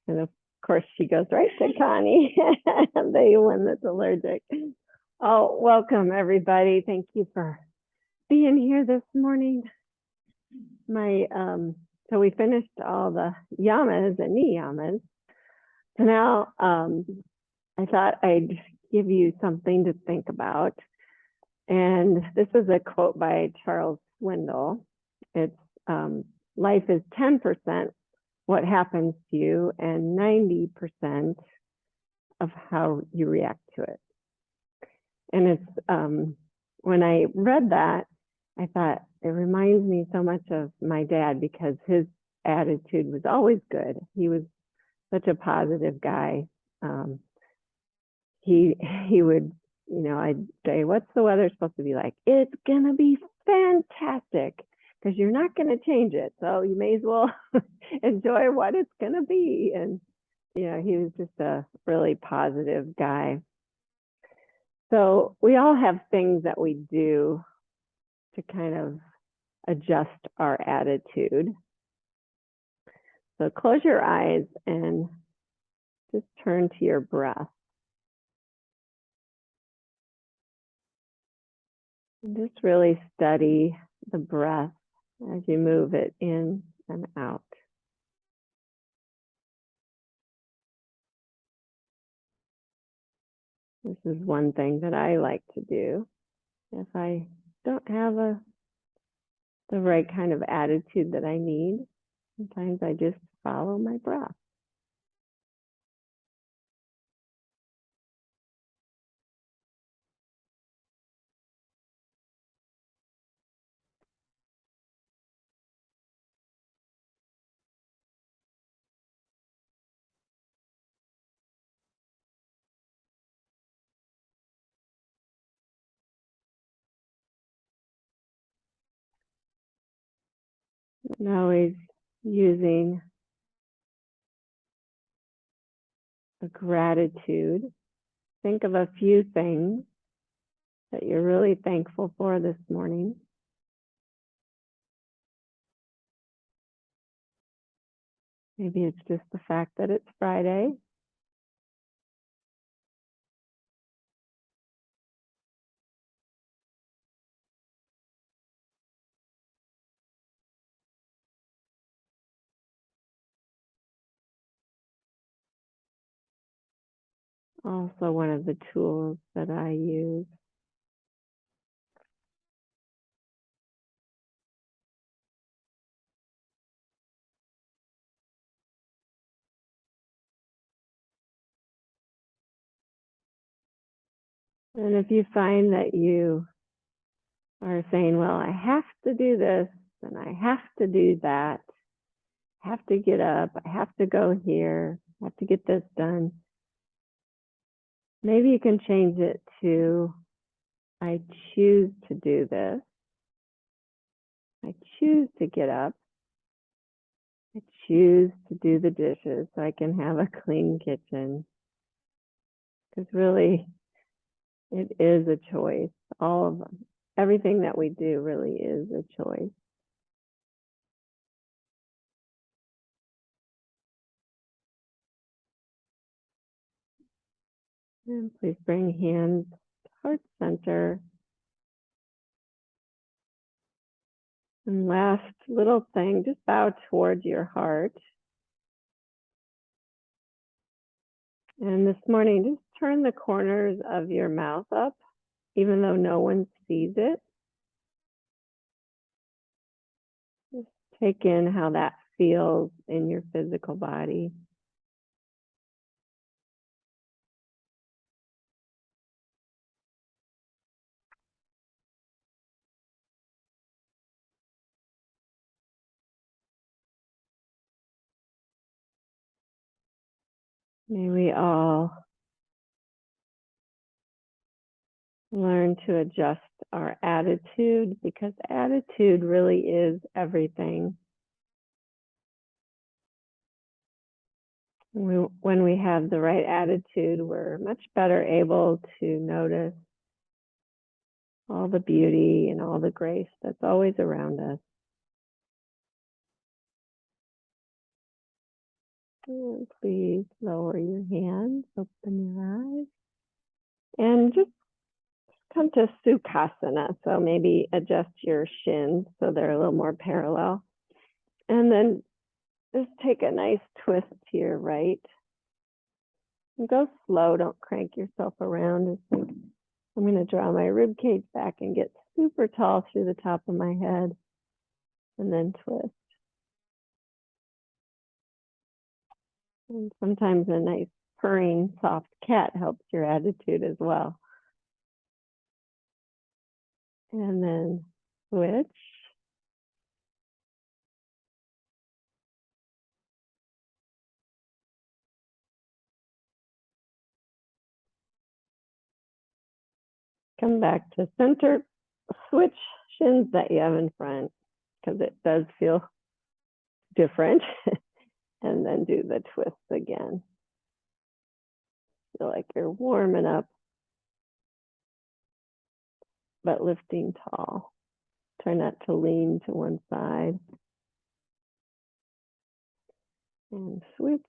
And of course, she goes right to Connie, the one that's allergic. Oh, welcome everybody. Thank you for being here this morning. So we finished all the yamas and niyamas. So now I thought I'd give you something to think about. And this is a quote by Charles Swindoll. It's life is 10% what happens to you and 90% of how you react to it. And it's when I read that, I thought it reminds me so much of my dad because his attitude was always good. He was such a positive guy. He would, I'd say, "What's the weather supposed to be like?" "It's gonna be fantastic," because you're not going to change it. So you may as well enjoy what it's going to be. And, he was just a really positive guy. So we all have things that we do to kind of adjust our attitude. So close your eyes and just turn to your breath. And just really study the breath as you move it in and out. This is one thing that I like to do. If I don't have the right kind of attitude that I need, sometimes I just follow my breath. And always using a gratitude. Think of a few things that you're really thankful for this morning. Maybe it's just the fact that it's Friday. Also one of the tools that I use. And if you find that you are saying, well, I have to do this and I have to do that, I have to get up, I have to go here, I have to get this done, maybe you can change it to, I choose to do this. I choose to get up. I choose to do the dishes so I can have a clean kitchen. Because really, it is a choice. All of them. Everything that we do really is a choice. And please bring hands to heart center. And last little thing, just bow towards your heart. And this morning, just turn the corners of your mouth up, even though no one sees it. Just take in how that feels in your physical body. May we all learn to adjust our attitude, because attitude really is everything. When we have the right attitude, we're much better able to notice all the beauty and all the grace that's always around us. And please lower your hands, open your eyes, and just come to Sukhasana. So maybe adjust your shins so they're a little more parallel. And then just take a nice twist to your right. And go slow, don't crank yourself around. Just think, I'm going to draw my rib cage back and get super tall through the top of my head. And then twist. And sometimes a nice purring, soft cat helps your attitude as well. And then switch. Come back to center. Switch shins that you have in front because it does feel different. And then do the twist again. Feel like you're warming up, but lifting tall. Try not to lean to one side. And switch.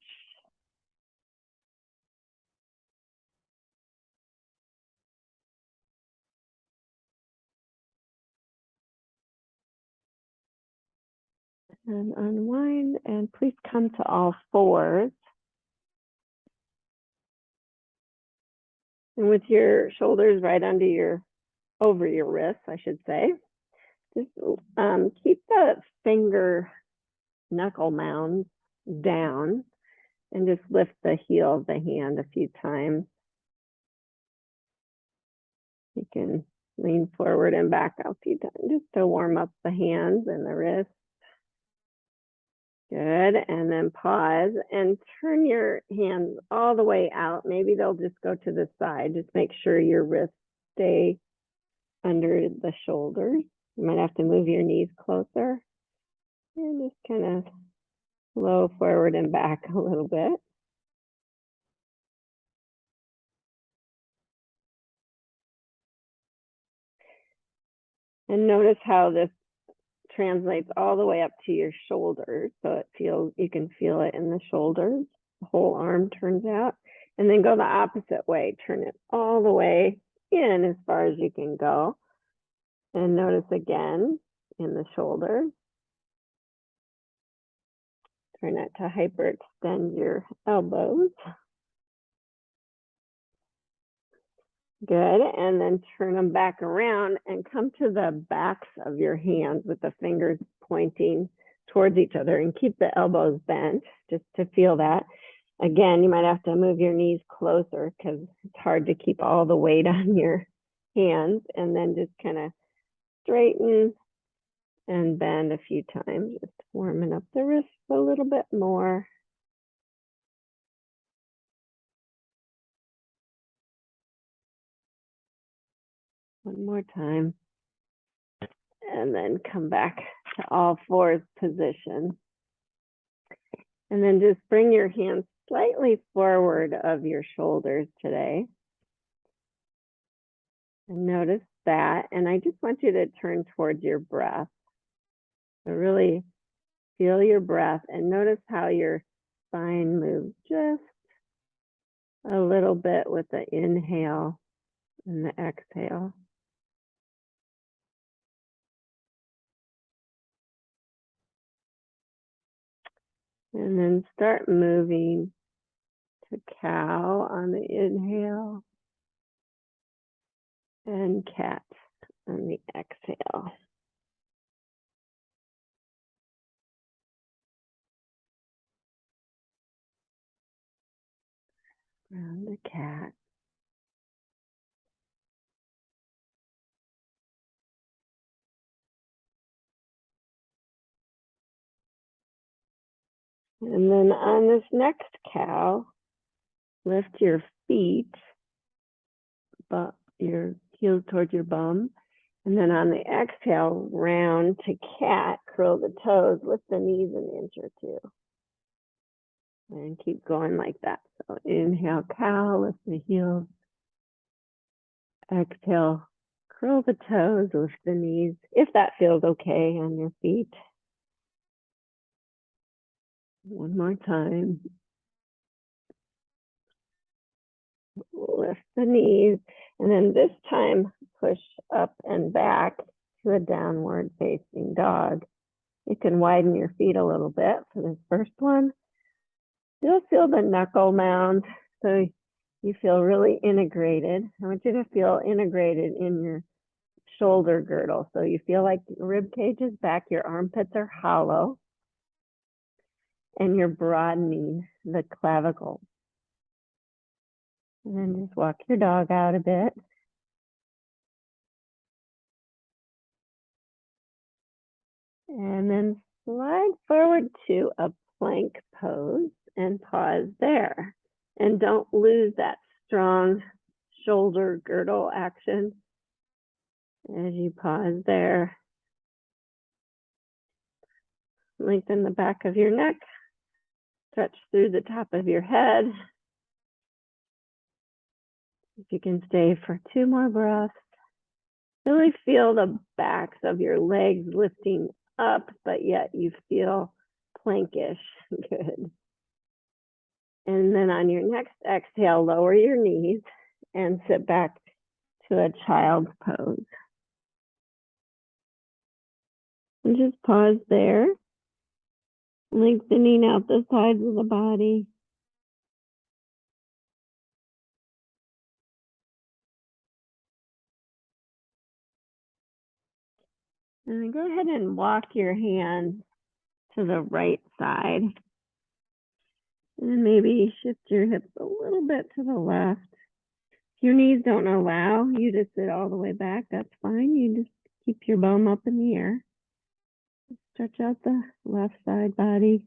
And unwind, and please come to all fours. And with your shoulders right over your wrists, I should say, just keep the finger knuckle mounds down and just lift the heel of the hand a few times. You can lean forward and back a few times just to warm up the hands and the wrists. Good, and then pause and turn your hands all the way out. Maybe they'll just go to the side. Just make sure your wrists stay under the shoulders. You might have to move your knees closer. And just kind of flow forward and back a little bit. And notice how this translates all the way up to your shoulders. So you can feel it in the shoulders. The whole arm turns out. And then go the opposite way. Turn it all the way in as far as you can go. And notice again in the shoulders. Try not to hyperextend your elbows. Good, and then turn them back around and come to the backs of your hands with the fingers pointing towards each other, and keep the elbows bent just to feel that. Again, you might have to move your knees closer because it's hard to keep all the weight on your hands, and then just kind of straighten and bend a few times, just warming up the wrists a little bit more. One more time. And then come back to all fours position. And then just bring your hands slightly forward of your shoulders today. And notice that. And I just want you to turn towards your breath. So really feel your breath and notice how your spine moves just a little bit with the inhale and the exhale. And then start moving to cow on the inhale and cat on the exhale. Around the cat. And then on this next cow, lift your feet, but your heels towards your bum. And then on the exhale, round to cat, curl the toes, lift the knees an inch or two. And keep going like that. So inhale, cow, lift the heels. Exhale, curl the toes, lift the knees, if that feels okay on your feet. One more time. lift the knees, and then this time push up and back to a downward facing dog. You can widen your feet a little bit for this first one. You'll feel the knuckle mound, so you feel really integrated. I want you to feel integrated in your shoulder girdle. So you feel like your rib cage is back, your armpits are hollow, and you're broadening the clavicle. And then just walk your dog out a bit. And then slide forward to a plank pose and pause there. And don't lose that strong shoulder girdle action as you pause there. Lengthen the back of your neck, stretch through the top of your head. If you can stay for 2 more breaths. Really feel the backs of your legs lifting up, but yet you feel plankish. Good. And then on your next exhale, lower your knees and sit back to a child's pose. And just pause there, lengthening out the sides of the body. And then go ahead and walk your hands to the right side. And maybe shift your hips a little bit to the left. If your knees don't allow you to sit all the way back, that's fine. You just keep your bum up in the air. Stretch out the left side body.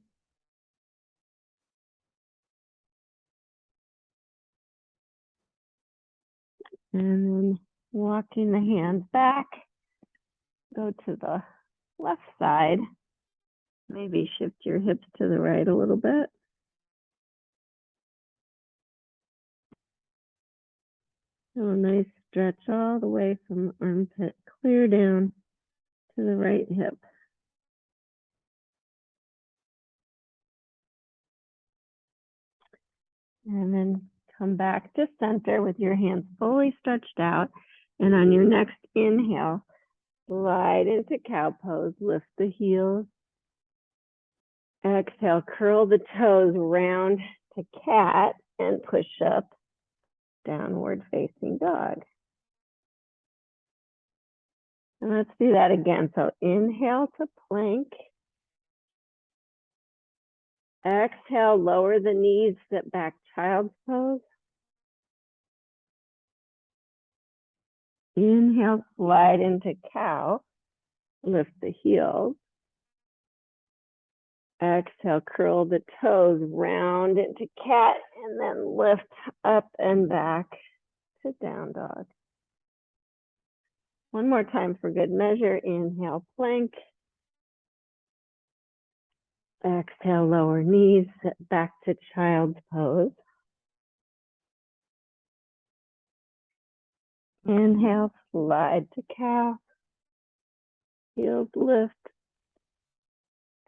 And then walking the hands back, go to the left side. Maybe shift your hips to the right a little bit. So a nice stretch all the way from the armpit clear down to the right hip. And then come back to center with your hands fully stretched out. And on your next inhale, slide into cow pose, lift the heels. Exhale, curl the toes round to cat and push up, downward facing dog. And let's do that again. So inhale to plank. Exhale, lower the knees, sit back, child's pose. Inhale, slide into cow, lift the heels. Exhale, curl the toes, round into cat, and then lift up and back to down dog. One more time for good measure. Inhale, plank. Exhale, lower knees, sit back to child's pose. Inhale, slide to cow. Heels lift.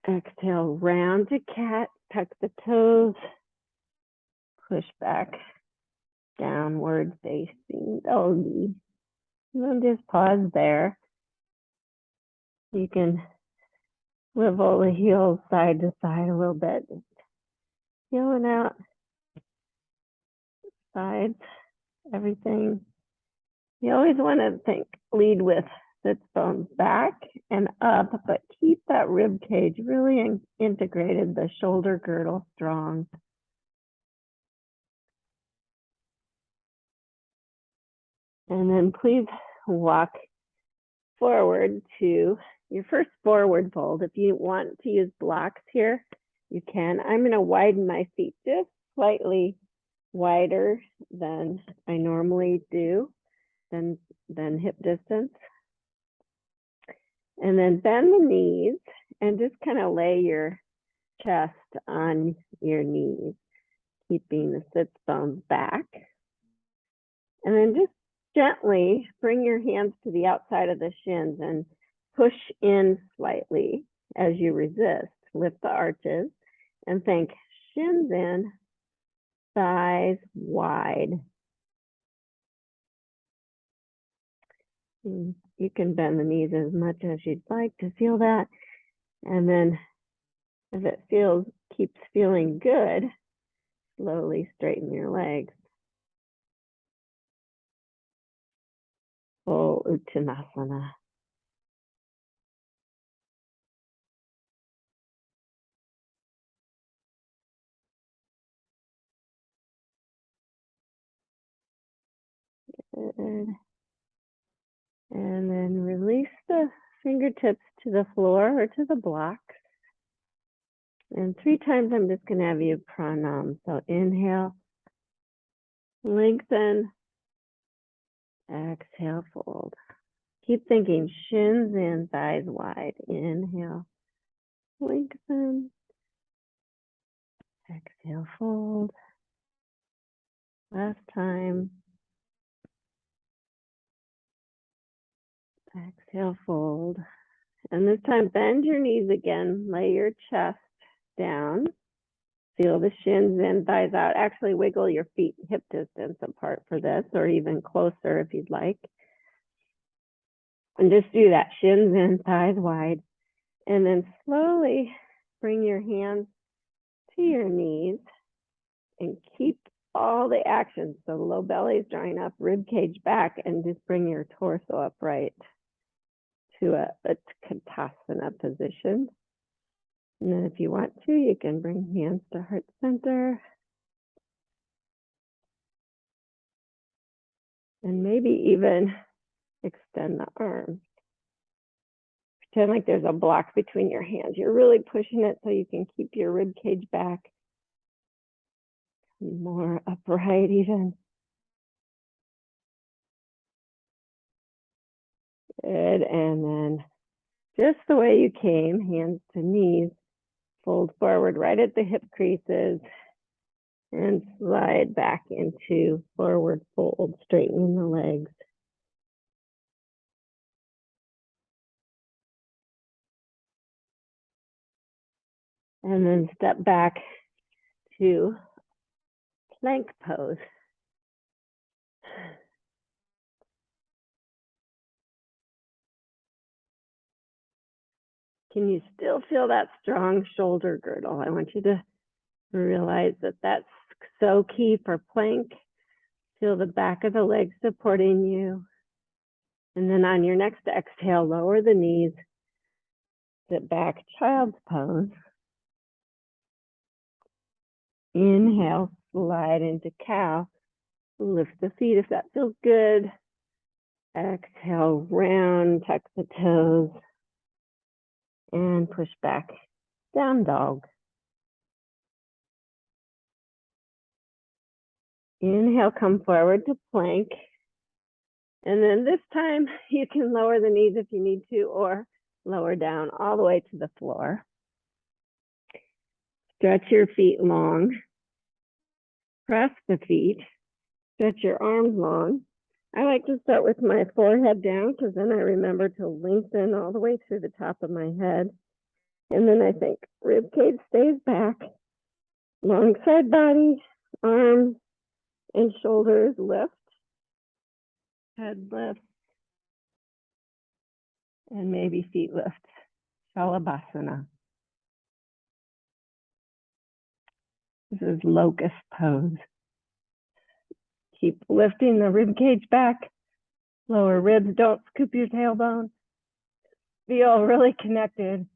Exhale, round to cat, tuck the toes. Push back, downward facing doggy. And then just pause there. You can swivel the heels side to side a little bit. Feeling out sides, everything. You always want to lead with sits bones back and up, but keep that rib cage really integrated, the shoulder girdle strong. And then please walk forward to your first forward fold. If you want to use blocks here, you can. I'm going to widen my feet just slightly wider than I normally do, than hip distance. And then bend the knees and just kind of lay your chest on your knees, keeping the sits bones back. And then just gently bring your hands to the outside of the shins and push in slightly as you resist. Lift the arches and think shins in, thighs wide. You can bend the knees as much as you'd like to feel that. And then if it keeps feeling good, slowly straighten your legs. Full Uttanasana. Good. And then release the fingertips to the floor or to the blocks. And 3 times I'm just going to have you pranam. So inhale, lengthen, exhale, fold. Keep thinking, shins in, thighs wide. Inhale, lengthen, exhale, fold. Last time. Exhale, fold. And this time, bend your knees again. Lay your chest down. Feel the shins in, thighs out. Actually, wiggle your feet hip distance apart for this, or even closer if you'd like. And just do that, shins in, thighs wide. And then slowly bring your hands to your knees and keep all the action. So the low belly is drawing up, rib cage back, and just bring your torso upright to a Uttanasana position. And then if you want to, you can bring hands to heart center. And maybe even extend the arms. Pretend like there's a block between your hands. You're really pushing it so you can keep your rib cage back. More upright even. Good. And then just the way you came, hands to knees, fold forward right at the hip creases and slide back into forward fold, straightening the legs. And then step back to plank pose. Can you still feel that strong shoulder girdle? I want you to realize that that's so key for plank. Feel the back of the leg supporting you. And then on your next exhale, lower the knees, sit back, child's pose. Inhale, slide into cow. Lift the feet if that feels good. Exhale, round, tuck the toes. And push back, down dog. Inhale, come forward to plank. And then this time you can lower the knees if you need to, or lower down all the way to the floor. Stretch your feet long. Press the feet. Stretch your arms long. I like to start with my forehead down because then I remember to lengthen all the way through the top of my head. And then I think rib cage stays back. Long side body, arms and shoulders lift. Head lifts. And maybe feet lift. Shalabhasana. This is locust pose. Keep lifting the rib cage back. Lower ribs, don't scoop your tailbone. Feel really connected.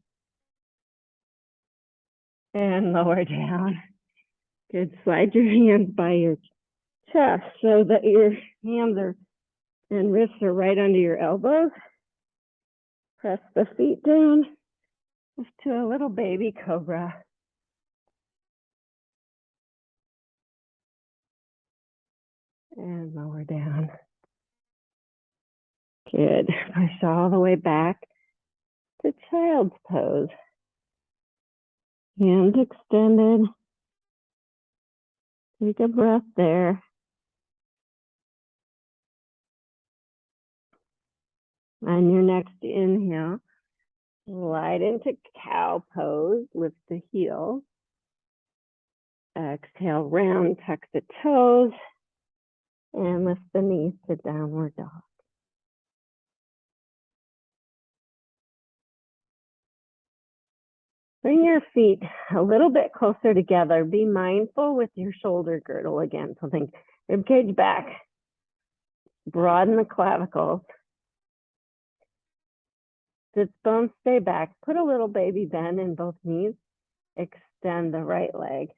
And lower down. Good. Slide your hands by your chest so that your hands and wrists are right under your elbows. Press the feet down. Lift to a little baby cobra. And lower down. Good. Push all the way back to child's pose. Hands extended. Take a breath there. On your next inhale, slide into cow pose. Lift the heels. Exhale, round, tuck the toes. And lift the knees to downward dog. Bring your feet a little bit closer together. Be mindful with your shoulder girdle again. So think ribcage back. Broaden the clavicles. Sits bones stay back. Put a little baby bend in both knees. Extend the right leg.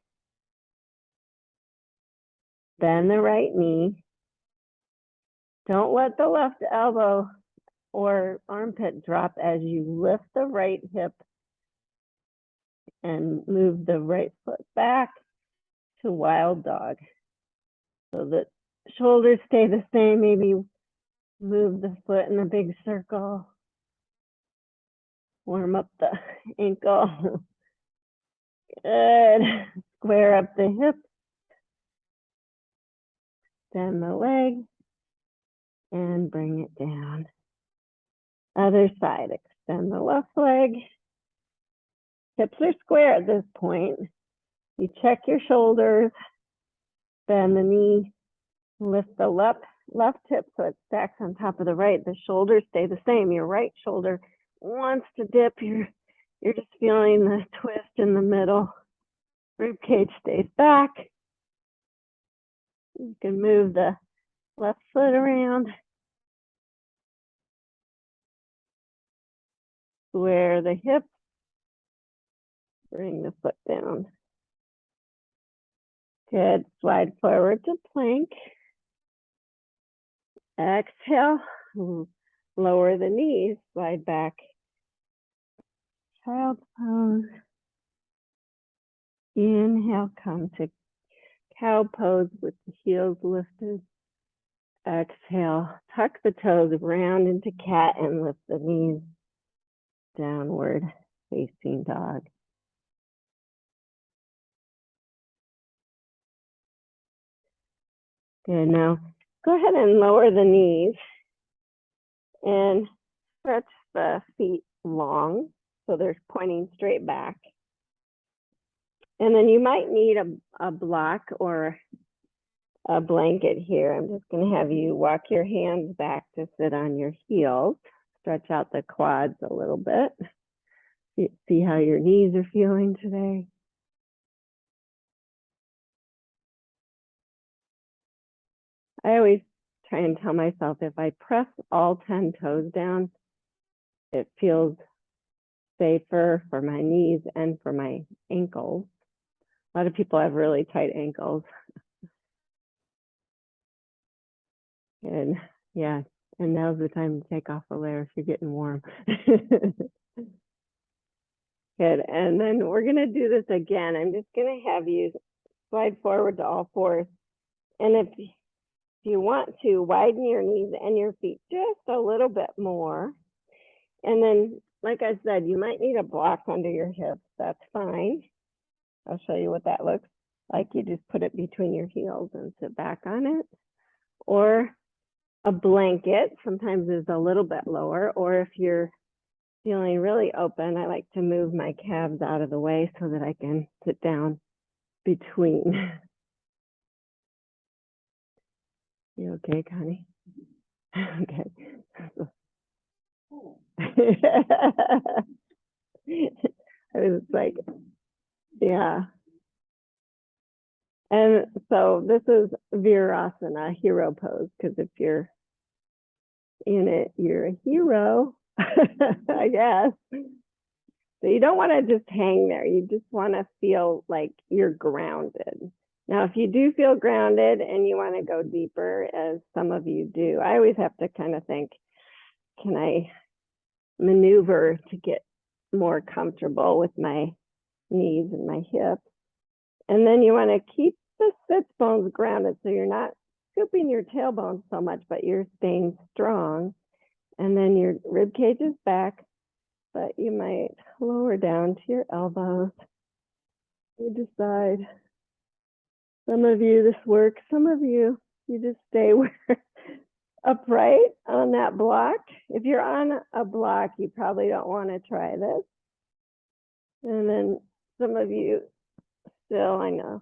Bend the right knee. Don't let the left elbow or armpit drop as you lift the right hip and move the right foot back to wild dog. So the shoulders stay the same. Maybe move the foot in a big circle. Warm up the ankle. Good. Square up the hip. Bend the leg and bring it down. Other side, extend the left leg. Hips are square at this point. You check your shoulders, bend the knee, lift the left hip so it stacks on top of the right. The shoulders stay the same. Your right shoulder wants to dip. You're just feeling the twist in the middle. Rib cage stays back. You can move the left foot around. Square the hip. Bring the foot down. Good. Slide forward to plank. Exhale. Lower the knees. Slide back. Child's pose. Inhale, come to cow pose with the heels lifted. Exhale, tuck the toes, round into cat and lift the knees. Downward facing dog. Good, now go ahead and lower the knees and stretch the feet long so they're pointing straight back. And then you might need a block or a blanket here. I'm just going to have you walk your hands back to sit on your heels. Stretch out the quads a little bit. See how your knees are feeling today. I always try and tell myself if I press all 10 toes down, it feels safer for my knees and for my ankles. A lot of people have really tight ankles. And yeah, and now's the time to take off a layer if you're getting warm. Good, and then we're gonna do this again. I'm just gonna have you slide forward to all fours. And if you want to, widen your knees and your feet just a little bit more. And then, like I said, you might need a block under your hips. That's fine. I'll show you what that looks like. You just put it between your heels and sit back on it. Or a blanket, sometimes is a little bit lower. Or if you're feeling really open, I like to move my calves out of the way so that I can sit down between. You okay, Connie? Okay. I was like, yeah. And so this is Virasana, hero pose, because if you're in it, you're a hero, I guess. So you don't want to just hang there. You just want to feel like you're grounded. Now, if you do feel grounded and you want to go deeper, as some of you do, I always have to kind of think, can I maneuver to get more comfortable with my knees and my hips? And then you want to keep the sits bones grounded so you're not scooping your tailbone so much, but you're staying strong. And then your rib cage is back, but you might lower down to your elbows. You decide. Some of you this works, some of you just stay upright on that block. If you're on a block, you probably don't want to try this. And then some of you still, I know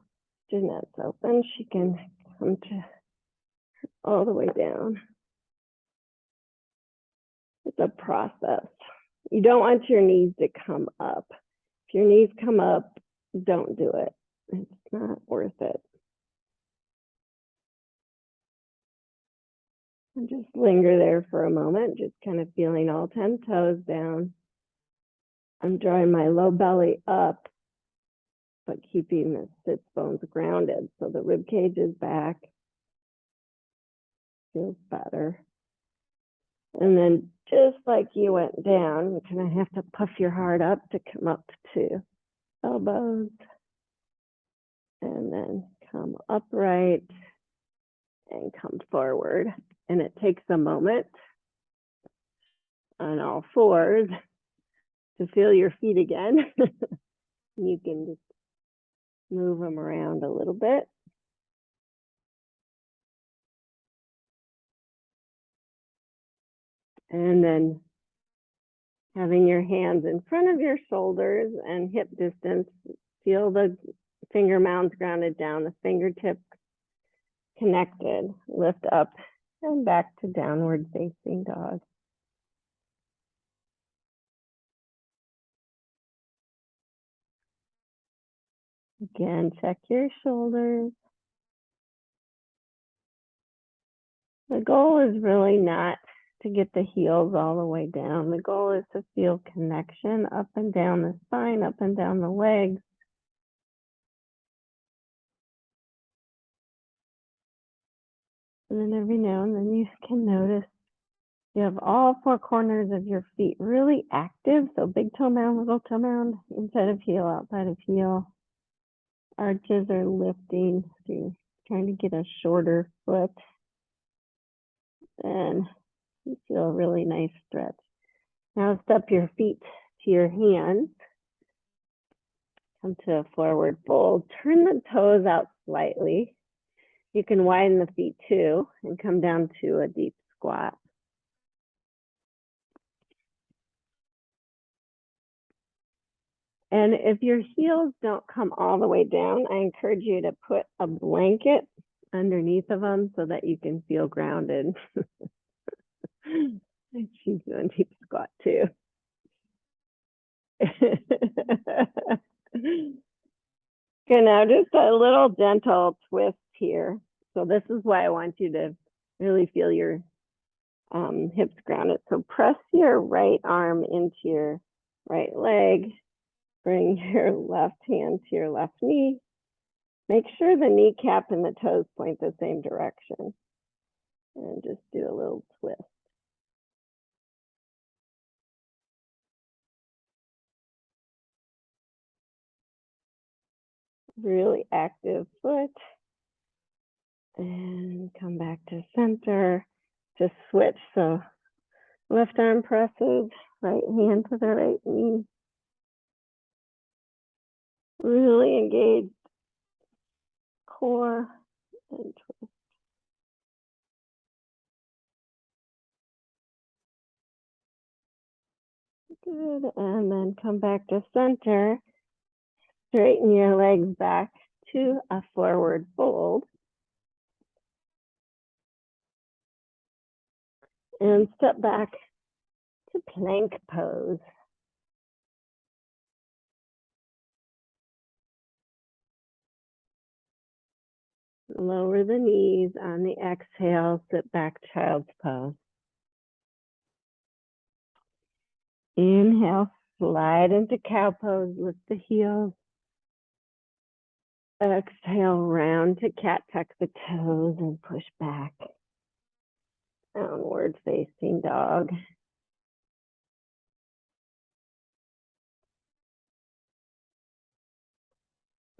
Jeanette's open. She can come to all the way down. It's a process. You don't want your knees to come up. If your knees come up, don't do it. It's not worth it. And just linger there for a moment, just kind of feeling all 10 toes down. I'm drawing my low belly up, but keeping the sits bones grounded. So the rib cage is back. Feels better. And then just like you went down, you kind of have to puff your heart up to come up to elbows. And then come upright and come forward. And it takes a moment on all fours to feel your feet again. You can just move them around a little bit. And then having your hands in front of your shoulders and hip distance, feel the finger mounds grounded down, the fingertips connected, lift up and back to downward facing dog. Again, check your shoulders. The goal is really not to get the heels all the way down. The goal is to feel connection up and down the spine, up and down the legs. And then every now and then you can notice you have all four corners of your feet really active. So big toe mound, little toe mound, inside of heel, outside of heel. Arches are lifting. So you're trying to get a shorter foot. And you feel a really nice stretch. Now step your feet to your hands. Come to a forward fold. Turn the toes out slightly. You can widen the feet too and come down to a deep squat. And if your heels don't come all the way down, I encourage you to put a blanket underneath of them so that you can feel grounded. She's doing deep squat too. Okay, now just a little gentle twist here. So this is why I want you to really feel your hips grounded. So press your right arm into your right leg. Bring your left hand to your left knee. Make sure the kneecap and the toes point the same direction. And just do a little twist. Really active foot. And come back to center. Just switch. So left arm presses, right hand to the right knee. Really engage core and twist. Good. And then come back to center. Straighten your legs back to a forward fold. And step back to plank pose. Lower the knees on the exhale, sit back child's pose. Inhale, slide into cow pose, lift the heels. Exhale, round to cat, tuck the toes and push back. Downward facing dog.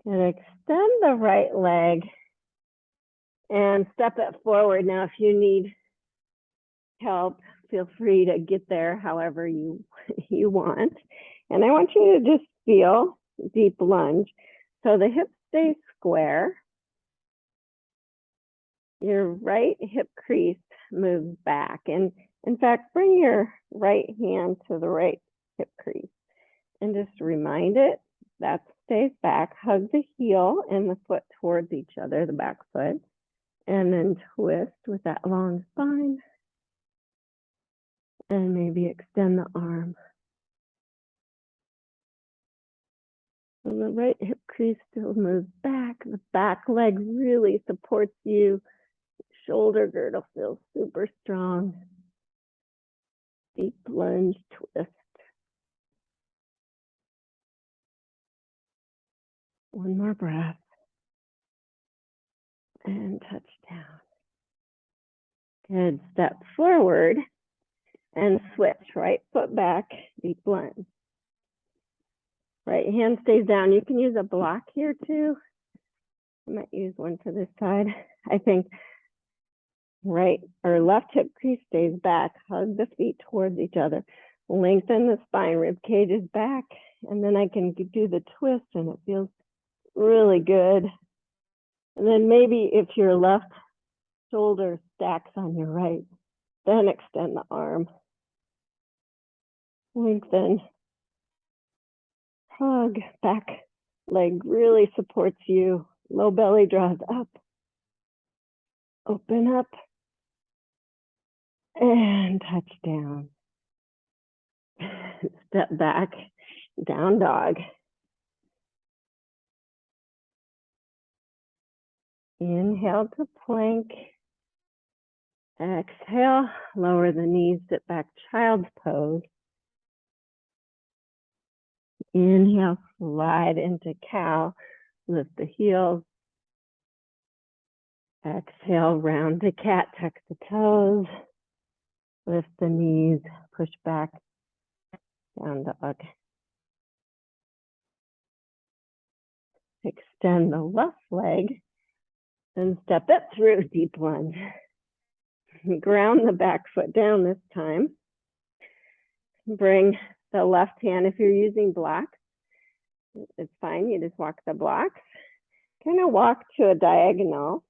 And extend the right leg and step it forward. Now, if you need help, feel free to get there however you want. And I want you to just feel deep lunge. So the hips stay square. Your right hip crease moves back. And in fact, bring your right hand to the right hip crease and just remind it that stays back. Hug the heel and the foot towards each other, the back foot, and then twist with that long spine. And maybe extend the arm. So the right hip crease still moves back. The back leg really supports you. Shoulder girdle feels super strong. Deep lunge twist. One more breath. And touch down. Good. Step forward and switch. Right foot back, deep lunge. Right hand stays down. You can use a block here too. I might use one for this side. I think right or left hip crease stays back. Hug the feet towards each other. Lengthen the spine. Rib cage is back. And then I can do the twist and it feels really good. And then maybe if your left shoulder stacks on your right, then extend the arm. Lengthen. Hug. Back leg really supports you. Low belly draws up. Open up. And touch down. Step back. Down dog. Inhale to plank. Exhale. Lower the knees. Sit back. Child's pose. Inhale. Slide into cow. Lift the heels. Exhale. Round to cat. Tuck the toes. Lift the knees. Push back. Down dog. Extend the left leg. Then step it through. Deep lunge. Ground the back foot down this time. Bring the left hand. If you're using blocks, it's fine. You just walk the blocks. Kind of walk to a diagonal.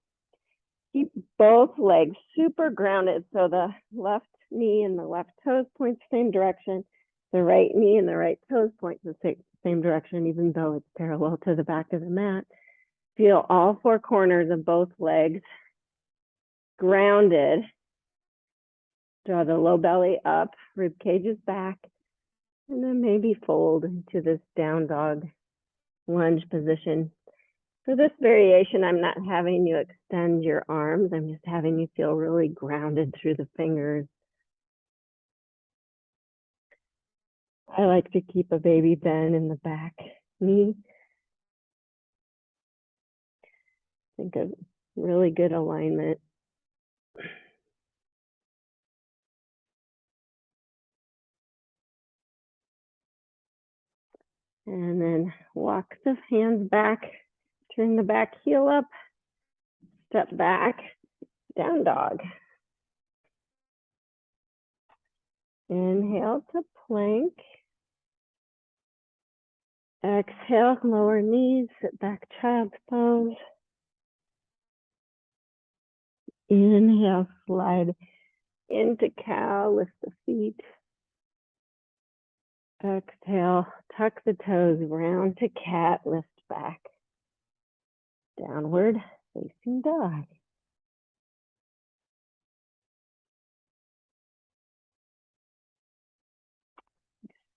Keep both legs super grounded. So the left knee and the left toes point the same direction. The right knee and the right toes point the same direction, even though it's parallel to the back of the mat. Feel all four corners of both legs grounded. Draw the low belly up, rib cage is back, and then maybe fold into this down dog lunge position. For this variation, I'm not having you extend your arms. I'm just having you feel really grounded through the fingers. I like to keep a baby bend in the back knee. Think of really good alignment. And then walk the hands back, turn the back heel up, step back, down dog. Inhale to plank. Exhale, lower knees, sit back, child's pose. Inhale, slide into cow, lift the feet. Exhale, tuck the toes, round to cat, lift back. Downward facing dog.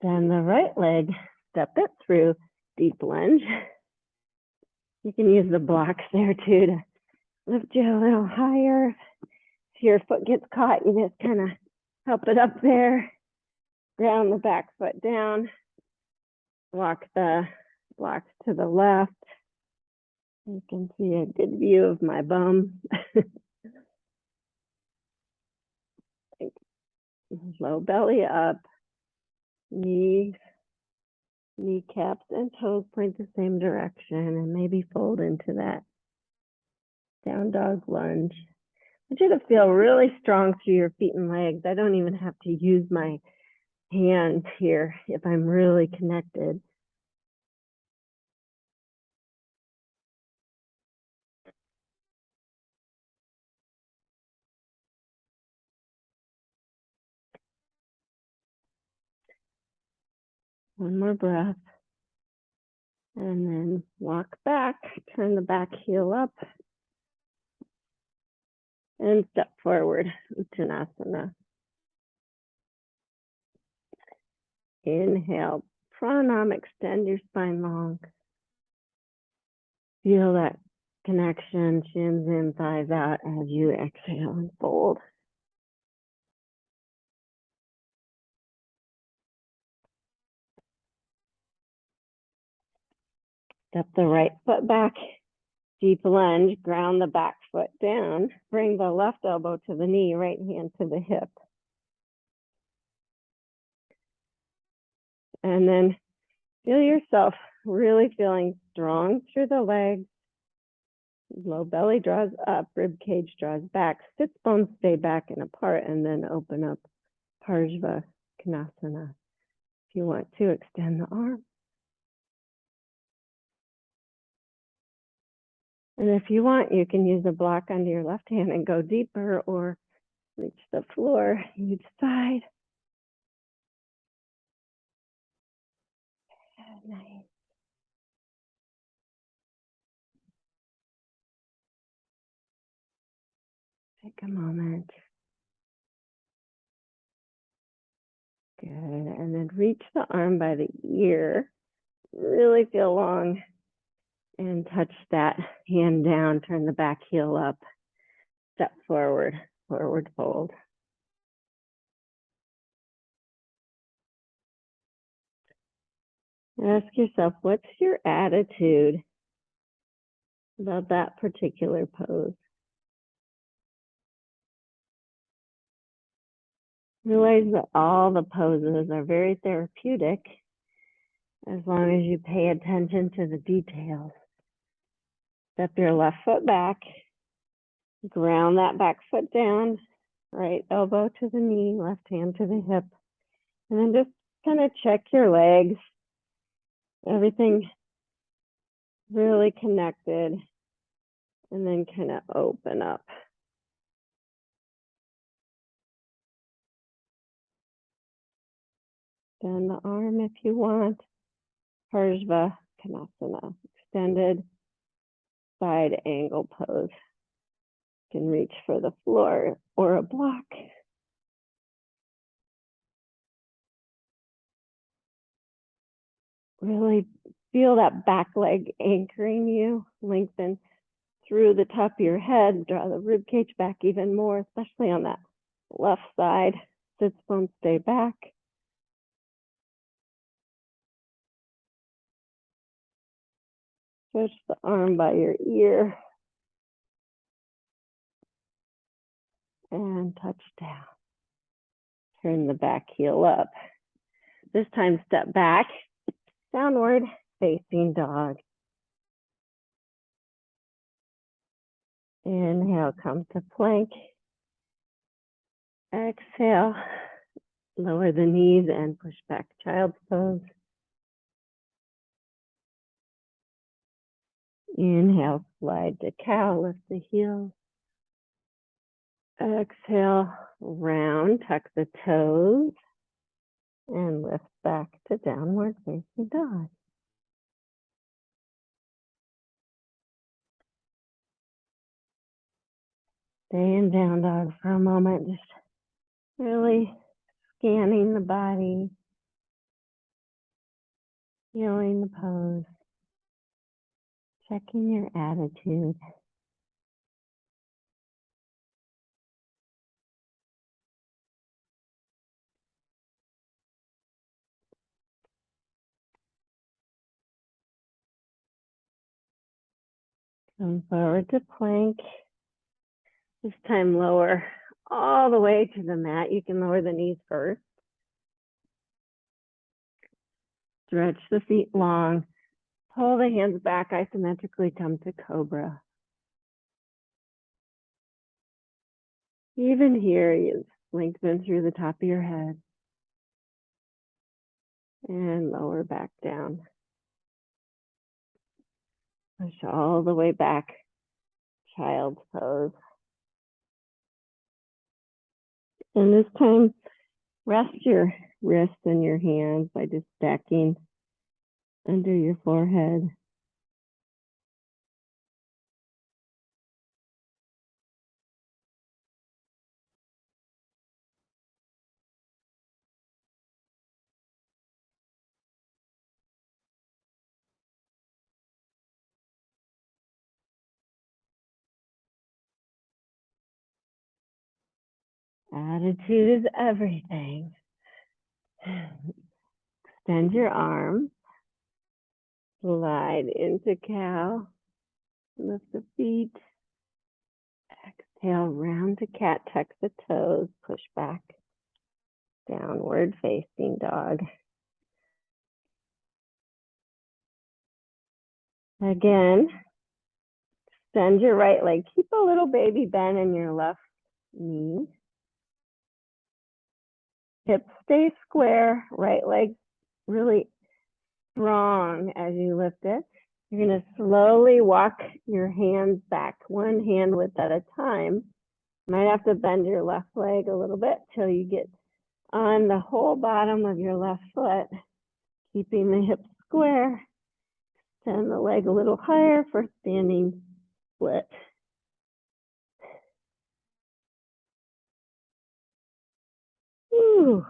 Extend the right leg, step it through, deep lunge. You can use the blocks there too to lift you a little higher. If your foot gets caught, you just kind of help it up there. Ground the back foot down. Walk the blocks to the left. You can see a good view of my bum. Low belly up. Knees, kneecaps and toes point the same direction, and maybe fold into that down dog lunge. I want you to feel really strong through your feet and legs. I don't even have to use my hands here if I'm really connected. One more breath. And then walk back, turn the back heel up, and step forward, Uttanasana. Inhale, pranam, extend your spine long. Feel that connection, shins in, thighs out as you exhale and fold. Step the right foot back, deep lunge, ground the back foot down, bring the left elbow to the knee, right hand to the hip. And then feel yourself really feeling strong through the legs. Low belly draws up, rib cage draws back, sits bones stay back and apart, and then open up Parsvakonasana. If you want to, extend the arm. And if you want, you can use a block under your left hand and go deeper or reach the floor each side. Nice. Take a moment. Good. And then reach the arm by the ear. Really feel long and touch that hand down. Turn the back heel up. Step forward, forward fold. Ask yourself, what's your attitude about that particular pose? Realize that all the poses are very therapeutic as long as you pay attention to the details. Step your left foot back, ground that back foot down, right elbow to the knee, left hand to the hip, and then just kind of check your legs. Everything really connected, and then kind of open up. Bend the arm if you want. Parsvakonasana, extended side angle pose. You can reach for the floor or a block. Really feel that back leg anchoring you. Lengthen through the top of your head. Draw the rib cage back even more, especially on that left side. Sits bones stay back. Push the arm by your ear. And touch down. Turn the back heel up. This time step back, downward facing dog. Inhale, come to plank. Exhale, lower the knees and push back, child's pose. Inhale, slide to cow, lift the heels. Exhale, round, tuck the toes, and lift back to downward facing dog. Stay in down dog for a moment, just really scanning the body, feeling the pose, checking your attitude. Come forward to plank. This time lower all the way to the mat. You can lower the knees first. Stretch the feet long. Pull the hands back isometrically, come to cobra. Even here, you lengthen through the top of your head. And lower back down. Push all the way back. Child's pose. And this time, rest your wrists and your hands by just stacking under your forehead. Attitude is everything. Extend your arms. Slide into cow. Lift the feet. Exhale, round to cat. Tuck the toes. Push back. Downward facing dog. Again, extend your right leg. Keep a little baby bend in your left knee. Hips stay square. Right leg really strong as you lift it. You're going to slowly walk your hands back, one hand width at a time. Might have to bend your left leg a little bit till you get on the whole bottom of your left foot, keeping the hips square. Send the leg a little higher for standing split. Whew.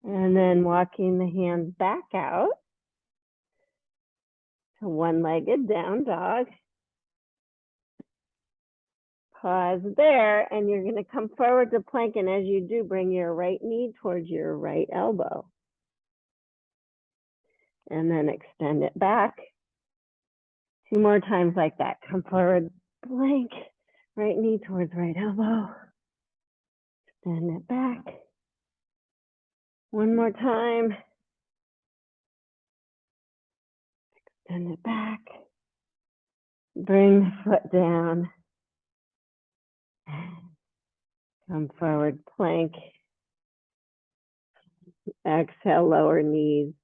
And then walking the hands back out to one-legged down dog. Pause there, and you're going to come forward to plank, and as you do, bring your right knee towards your right elbow. And then extend it back. 2 more times like that. Come forward, plank, right knee towards right elbow. Extend it back. 1 more time. Extend it back. Bring the foot down. Come forward, plank. Exhale, lower knees.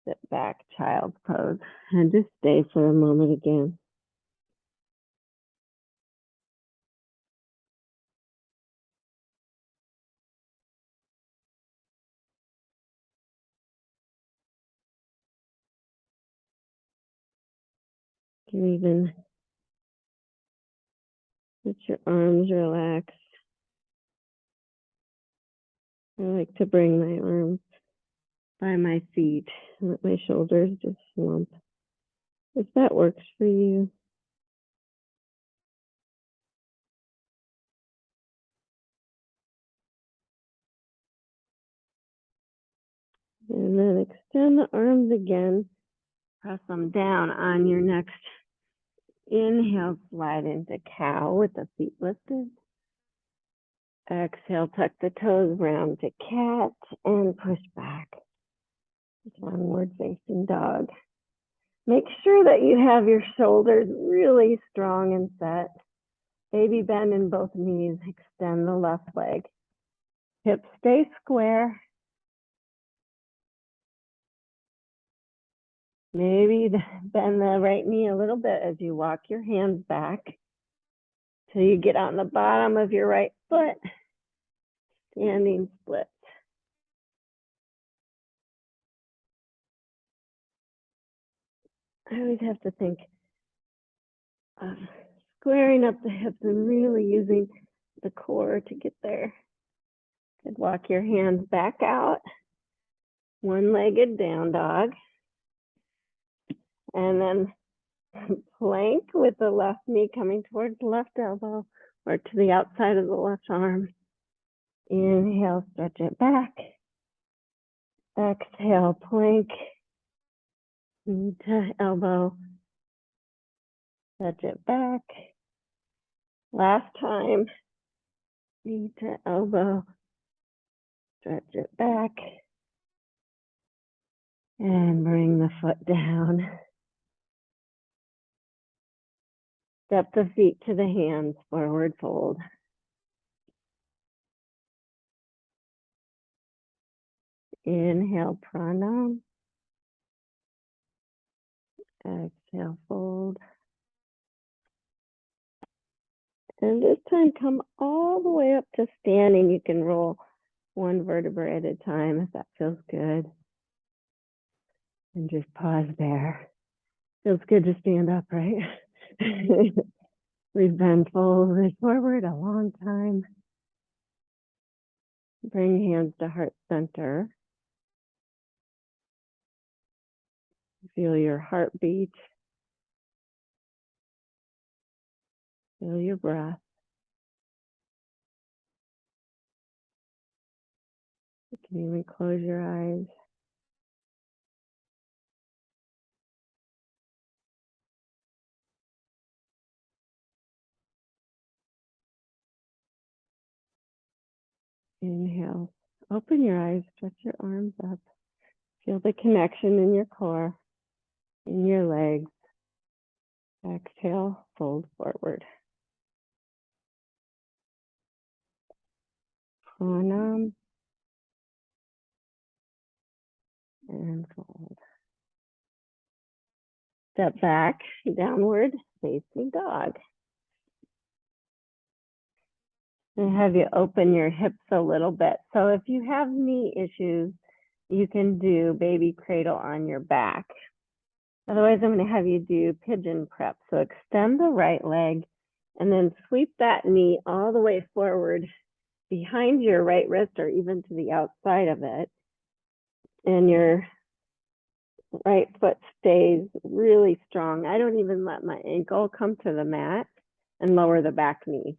Sit back, child's pose. And just stay for a moment again. You can even let your arms relax. I like to bring my arms by my feet and let my shoulders just slump. If that works for you. And then extend the arms again. Press them down on your next inhale. Slide into cow with the feet lifted. Exhale, tuck the toes, round to cat, and push back. Downward facing dog. Make sure that you have your shoulders really strong and set. Baby bend in both knees. Extend the left leg. Hips stay square. Maybe bend the right knee a little bit as you walk your hands back till you get on the bottom of your right foot. Standing split. I always have to think of squaring up the hips and really using the core to get there. And walk your hands back out. One-legged down dog. And then plank with the left knee coming towards the left elbow or to the outside of the left arm. Inhale, stretch it back. Exhale, plank. Knee to elbow. Stretch it back. Last time. Knee to elbow. Stretch it back. And bring the foot down. Step the feet to the hands, forward fold. Inhale, pranam. Exhale, fold. And this time, come all the way up to standing. You can roll one vertebra at a time if that feels good. And just pause there. Feels good to stand up, right? We've been forward a long time. Bring hands to heart center. Feel your heartbeat. Feel your breath. Even close your eyes. Inhale. Open your eyes, stretch your arms up. Feel the connection in your core, in your legs. Exhale, fold forward. Pranam and fold. Step back, downward facing dog. And have you open your hips a little bit. So if you have knee issues, you can do baby cradle on your back. Otherwise, I'm going to have you do pigeon prep. So extend the right leg and then sweep that knee all the way forward behind your right wrist or even to the outside of it. And your right foot stays really strong. I don't even let my ankle come to the mat and lower the back knee.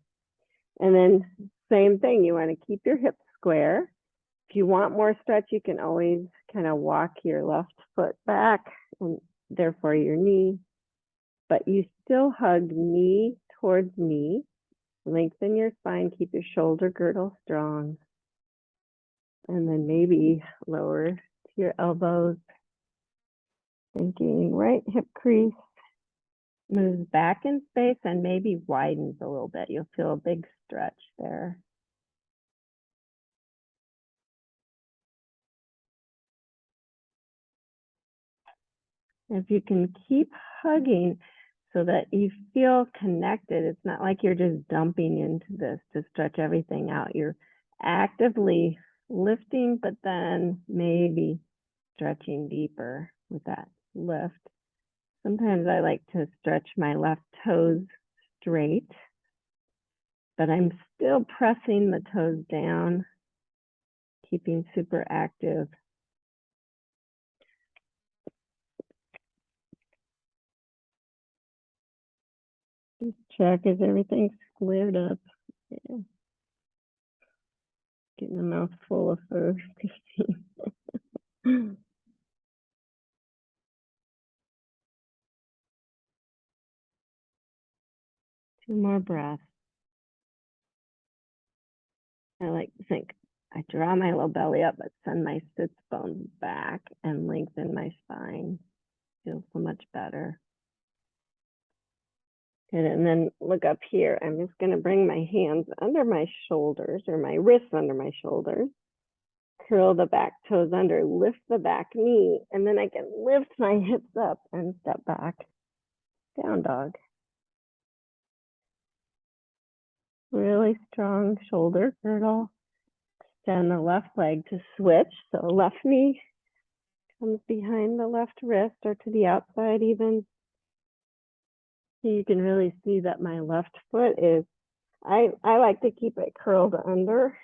And then same thing, you want to keep your hips square. If you want more stretch, you can always kind of walk your left foot back and therefore your knee, but you still hug knee towards knee. Lengthen your spine, keep your shoulder girdle strong. And then maybe lower to your elbows. Thinking right hip crease moves back in space and maybe widens a little bit. You'll feel a big stretch there. If you can keep hugging so that you feel connected, it's not like you're just dumping into this to stretch everything out. You're actively lifting, but then maybe stretching deeper with that lift. Sometimes I like to stretch my left toes straight, but I'm still pressing the toes down, keeping super active. Just check, is everything squared up? Yeah. Getting a mouthful of food. Two more breaths. I like to think I draw my low belly up, but send my sits bones back and lengthen my spine. Feels so much better. Good, and then look up here. I'm just going to bring my hands under my shoulders or my wrists under my shoulders. Curl the back toes under, lift the back knee, and then I can lift my hips up and step back. Down dog. Really strong shoulder girdle. Extend the left leg to switch. So left knee comes behind the left wrist or to the outside even. So you can really see that my left foot is, I like to keep it curled under.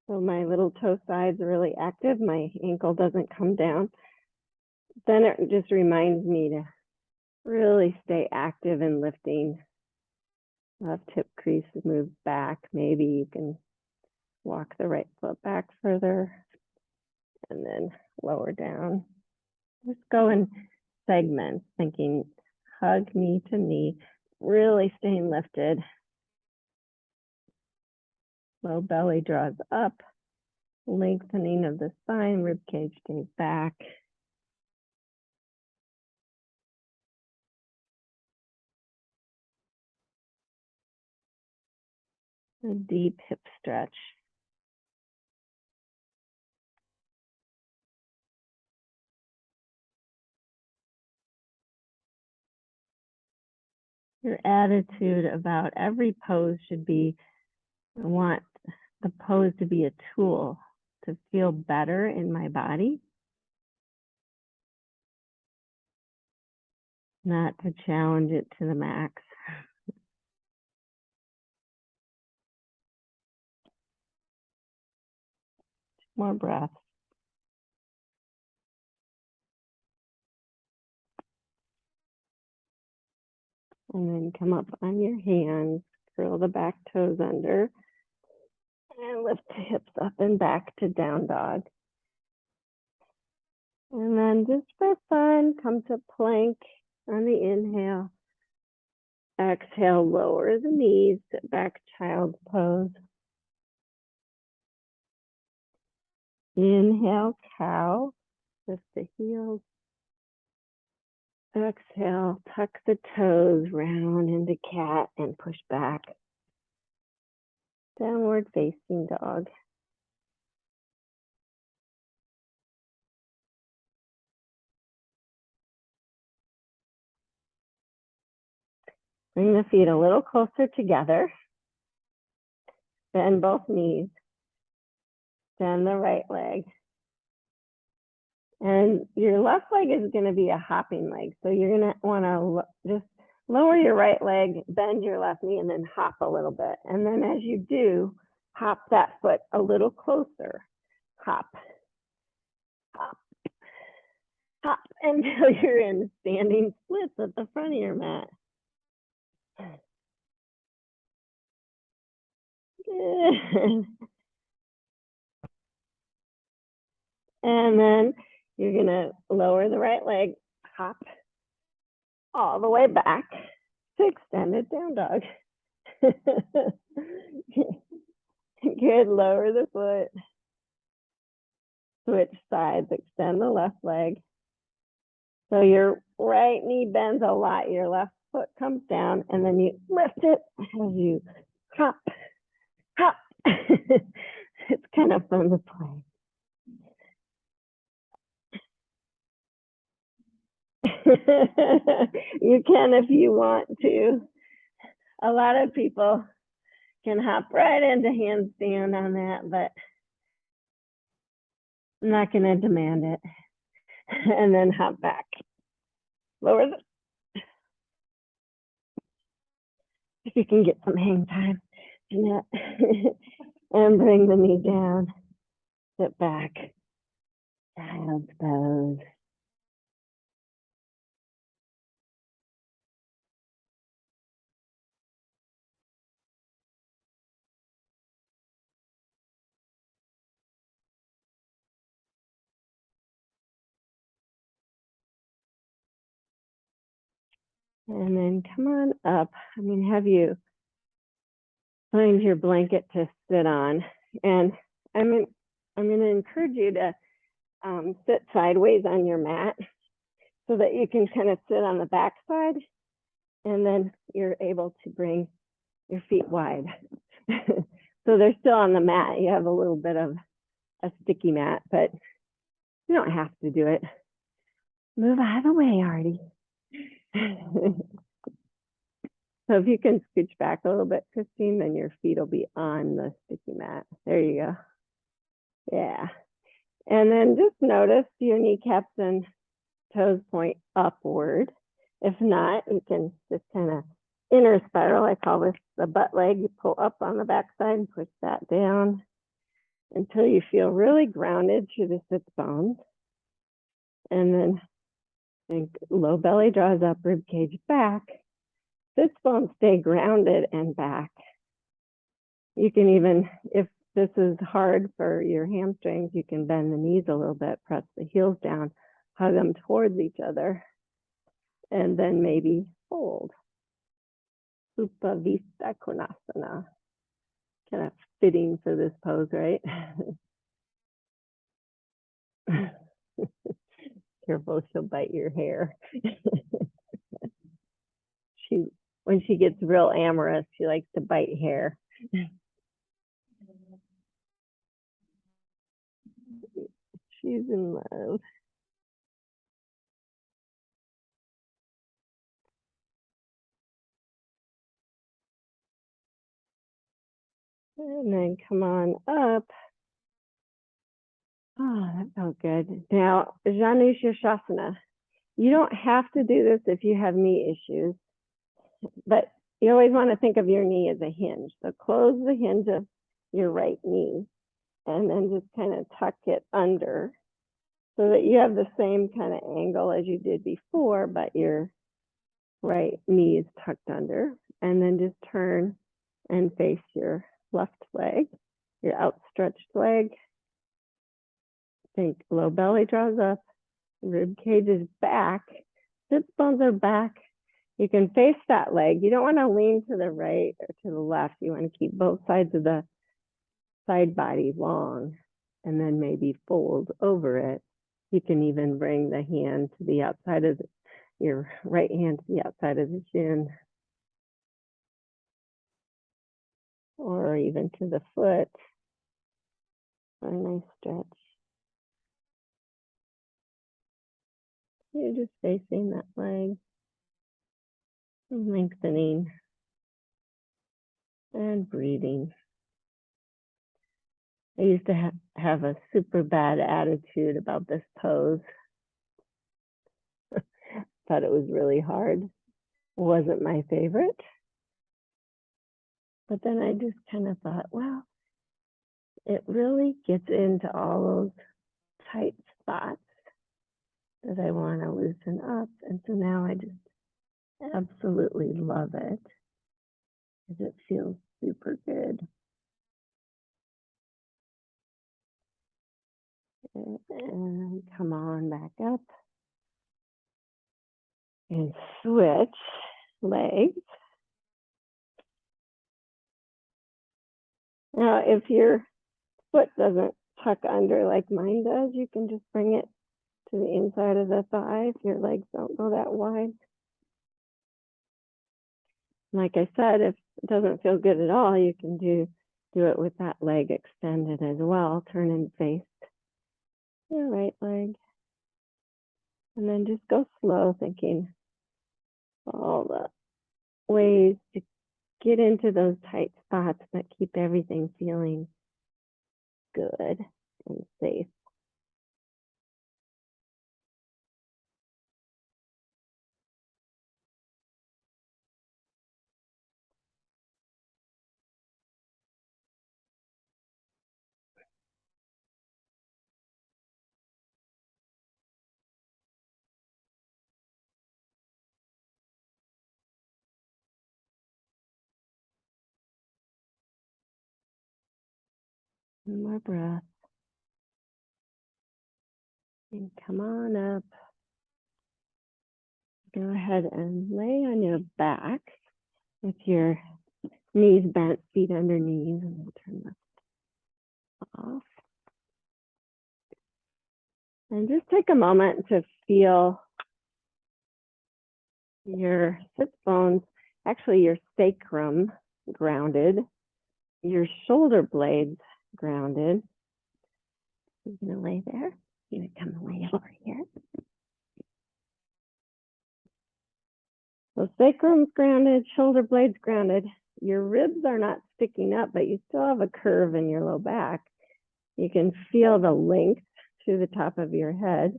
So my little toe side's really active. My ankle doesn't come down. Then it just reminds me to really stay active in lifting. Left hip crease moves back. Maybe you can walk the right foot back further and then lower down. Just go in segments, thinking hug knee to knee, really staying lifted. Low belly draws up, lengthening of the spine, rib cage stays back. A deep hip stretch. Your attitude about every pose should be, I want the pose to be a tool to feel better in my body, not to challenge it to the max. More breath. And then come up on your hands, curl the back toes under. And lift the hips up and back to down dog. And then just for fun, come to plank on the inhale. Exhale, lower the knees, sit back, child's pose. Inhale, cow, lift the heels. Exhale, tuck the toes, round into cat and push back. Downward facing dog. Bring the feet a little closer together. Bend both knees. Bend the right leg. And your left leg is going to be a hopping leg. So you're going to want to just lower your right leg, bend your left knee, and then hop a little bit. And then as you do, hop that foot a little closer. Hop, hop, hop until you're in standing splits at the front of your mat. Good. And then you're going to lower the right leg, hop all the way back to extended down dog. Good, lower the foot. Switch sides, extend the left leg. So your right knee bends a lot, your left foot comes down, and then you lift it as you hop, hop. It's kind of fun to play. You can if you want to. A lot of people can hop right into handstand on that, but I'm not going to demand it. And then hop back. Lower the. If you can get some hang time, Jeanette. And bring the knee down. Sit back. Child's pose. And then come on up. I'm going to have you find your blanket to sit on. And I'm going to encourage you to sit sideways on your mat so that you can kind of sit on the back side. And then you're able to bring your feet wide. So they're still on the mat. You have a little bit of a sticky mat, but you don't have to do it. Move out of the way, Artie. So if you can scooch back a little bit, Christine, then your feet will be on the sticky mat. There you go. Yeah. And then just notice your kneecaps and toes point upward. If not, you can just kind of inner spiral. I call this the butt leg. You pull up on the backside and push that down until you feel really grounded through the sits bones. And then think low belly draws up, rib cage back. Sits bones stay grounded and back. You can even, if this is hard for your hamstrings, you can bend the knees a little bit, press the heels down, hug them towards each other, and then maybe fold. Parsvakonasana. Kind of fitting for this pose, right? Careful, she'll bite your hair. When she gets real amorous, she likes to bite hair. She's in love. And then come on up. Oh, that felt good. Now, Janushirshasana. You don't have to do this if you have knee issues, but you always want to think of your knee as a hinge. So close the hinge of your right knee and then just kind of tuck it under so that you have the same kind of angle as you did before, but your right knee is tucked under. And then just turn and face your left leg. your outstretched leg. Think low belly draws up, rib cage is back, sits bones are back. You can face that leg. You don't want to lean to the right or to the left. You want to keep both sides of the side body long and then maybe fold over it. You can even bring the hand to the outside of your right hand to the outside of the shin, or even to the foot for a nice stretch. You're just facing that leg and lengthening and breathing. I used to have a super bad attitude about this pose. Thought it was really hard. Wasn't my favorite. But then I just kind of thought, well, it really gets into all those tight spots that I want to loosen up. And so now I just absolutely love it because it feels super good. And come on back up and switch legs. Now, if your foot doesn't tuck under like mine does, you can just bring it to the inside of the thigh if your legs don't go that wide. Like I said, if it doesn't feel good at all, you can do it with that leg extended as well. Turn and face your right leg. And then just go slow, thinking all the ways to get into those tight spots that keep everything feeling good and safe. One more breath. And come on up. Go ahead and lay on your back with your knees bent, feet under knees, and then turn this off. And just take a moment to feel your sit bones, actually your sacrum grounded, your shoulder blades grounded. You're gonna lay there. You're gonna come lay over here. So sacrum's grounded, shoulder blades grounded. Your ribs are not sticking up, but you still have a curve in your low back. You can feel the length to the top of your head.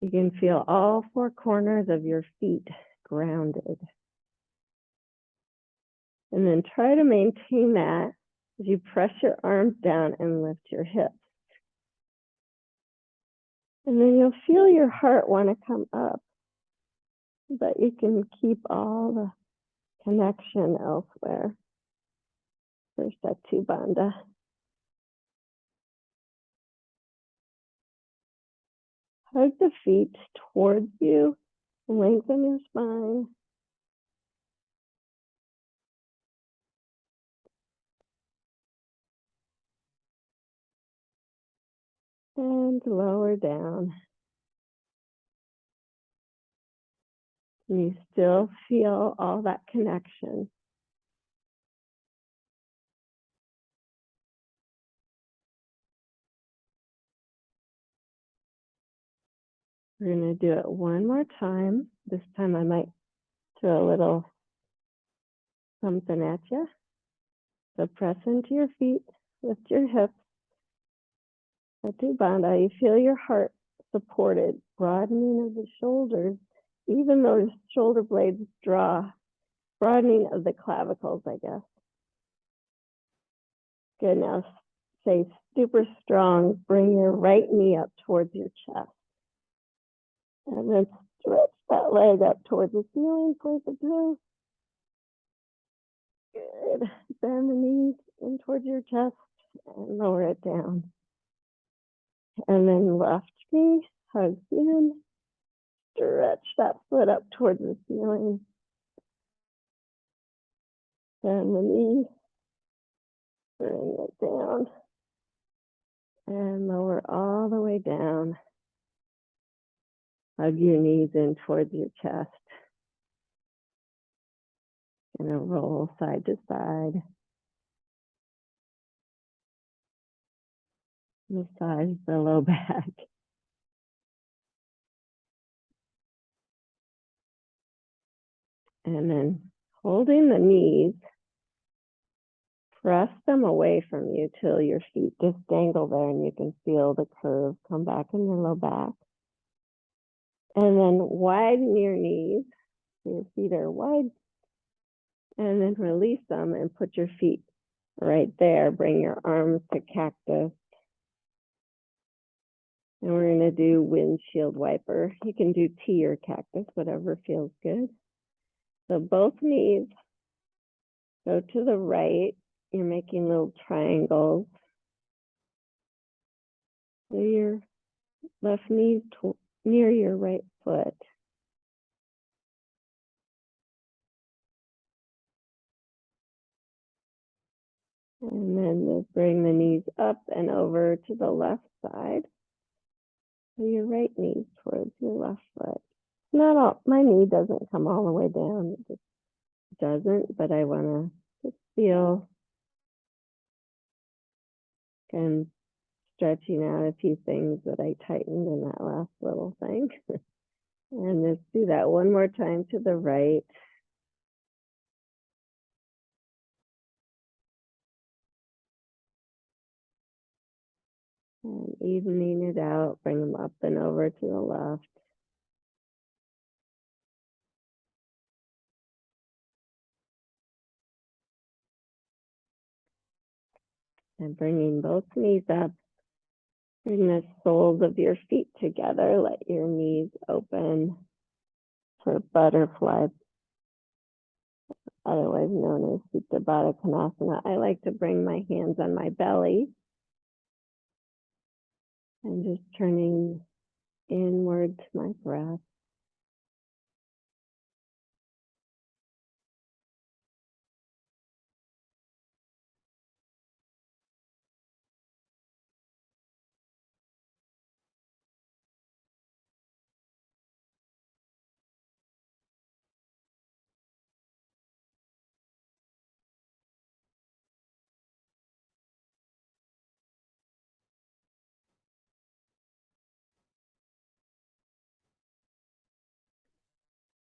You can feel all four corners of your feet grounded. And then try to maintain that as you press your arms down and lift your hips. And then you'll feel your heart want to come up, but you can keep all the connection elsewhere. First, Setu Bandha. Hug the feet towards you, lengthen your spine. And lower down. You still feel all that connection. We're going to do it one more time. This time I might throw a little something at you. So press into your feet, lift your hips. Setu Bandha, you feel your heart supported, broadening of the shoulders, even though the shoulder blades draw, broadening of the clavicles, I guess. Good, now stay super strong. Bring your right knee up towards your chest. And then stretch that leg up towards the ceiling, point the toes. Good. Bend the knees in towards your chest. and lower it down. And then left knee, hugs in, stretch that foot up towards the ceiling. Bend the knee, bring it down, and lower all the way down. Hug your knees in towards your chest. Gonna roll side to side. Massage the low back. And then holding the knees, press them away from you till your feet just dangle there and you can feel the curve come back in your low back. And then widen your knees so your feet are wide. And then release them and put your feet right there. Bring your arms to cactus. And we're going to do windshield wiper. You can do T or cactus, whatever feels good. So both knees go to the right. You're making little triangles. So your left knee near your right foot. And then just bring the knees up and over to the left side. So your right knee towards your left foot. Not all, my knee doesn't come all the way down. It just doesn't, but I want to just feel and stretching out a few things that I tightened in that last little thing. And just do that one more time to the right. And evening it out, bring them up and over to the left. And bringing both knees up. Bring the soles of your feet together. Let your knees open for butterfly, otherwise known as Parsvakonasana. I like to bring my hands on my belly and just turning inward to my breath.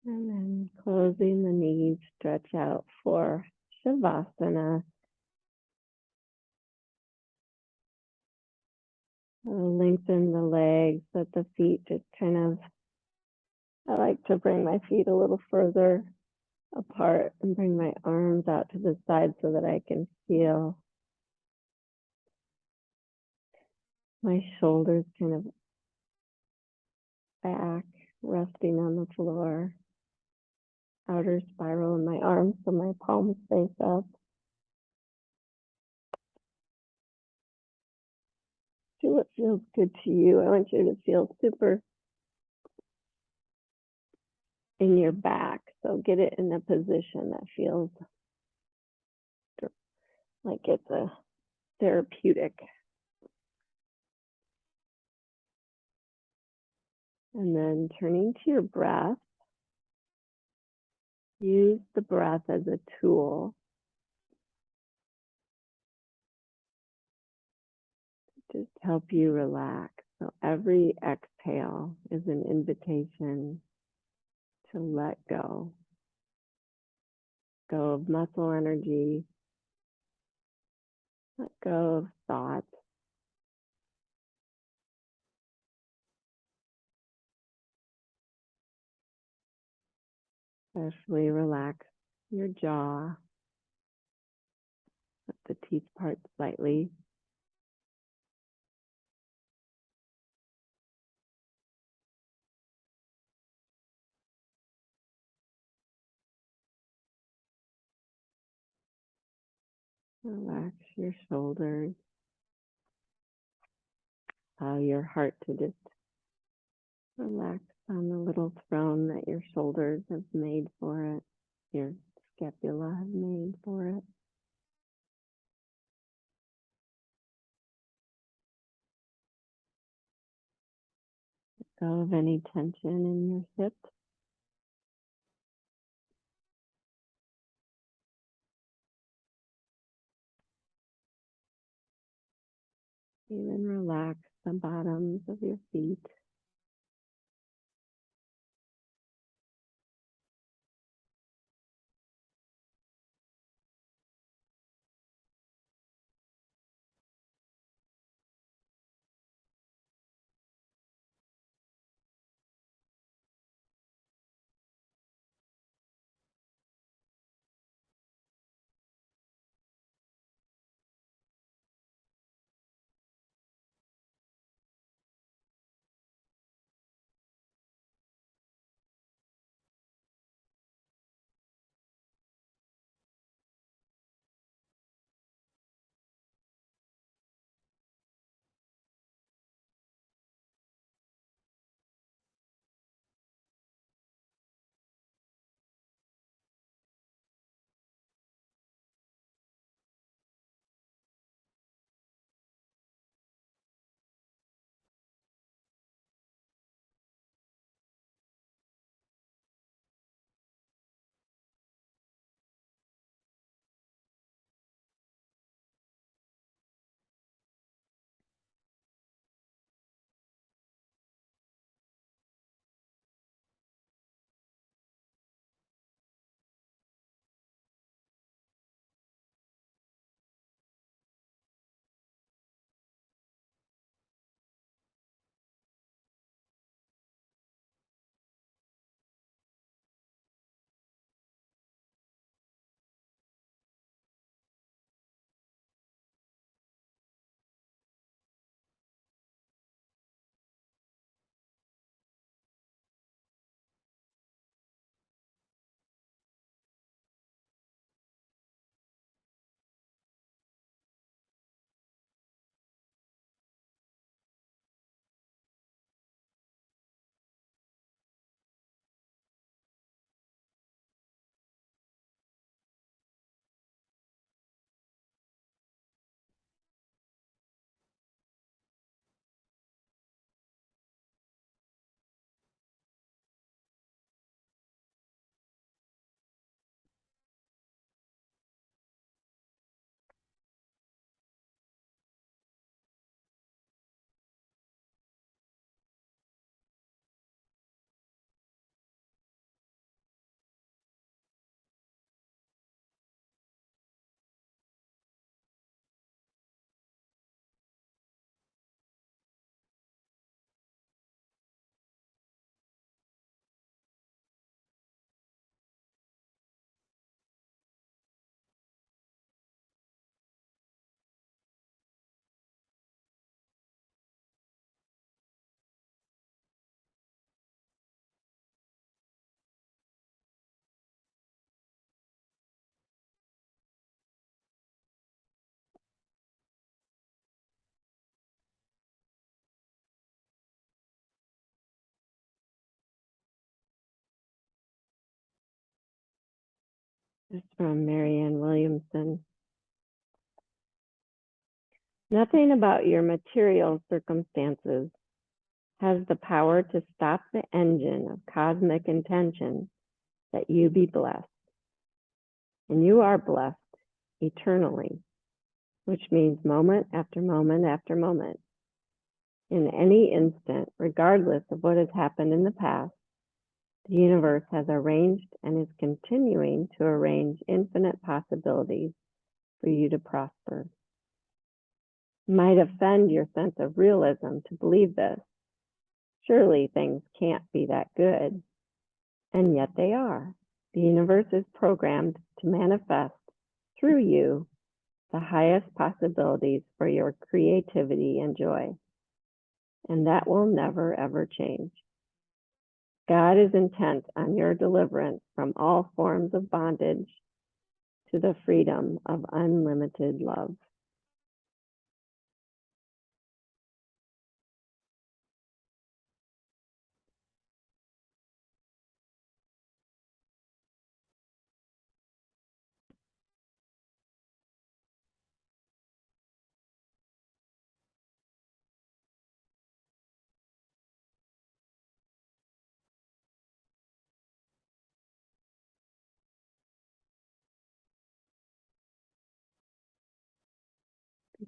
And then closing the knees, stretch out for Shavasana. Lengthen the legs, let the feet just kind of, I like to bring my feet a little further apart and bring my arms out to the side so that I can feel my shoulders kind of back, resting on the floor. Outer spiral in my arms so my palms face up. Do what feels good to you. I want you to feel super in your back. So get it in a position that feels like it's a therapeutic. And then turning to your breath, use the breath as a tool to just help you relax. So every exhale is an invitation to let go. Go of muscle energy, let go of thoughts. Especially relax your jaw. Let the teeth part slightly. Relax your shoulders. Allow your heart to just relax on the little throne that your shoulders have made for it, your scapula have made for it. Let go of any tension in your hips. Even relax the bottoms of your feet. This is from Marianne Williamson. Nothing about your material circumstances has the power to stop the engine of cosmic intention that you be blessed. And you are blessed eternally, which means moment after moment after moment. In any instant, regardless of what has happened in the past, the universe has arranged and is continuing to arrange infinite possibilities for you to prosper. It might offend your sense of realism to believe this. Surely things can't be that good. And yet they are. The universe is programmed to manifest through you the highest possibilities for your creativity and joy. And that will never, ever change. God is intent on your deliverance from all forms of bondage to the freedom of unlimited love.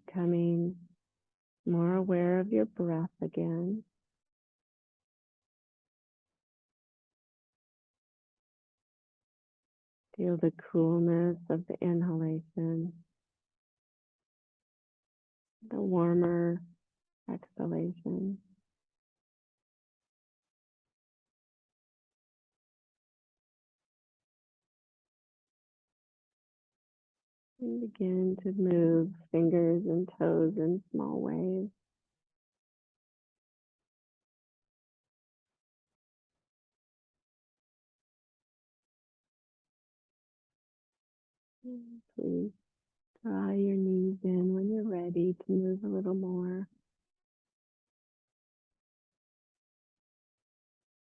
Becoming more aware of your breath again. Feel the coolness of the inhalation, the warmer exhalation. And begin to move fingers and toes in small ways. Please draw your knees in when you're ready to move a little more.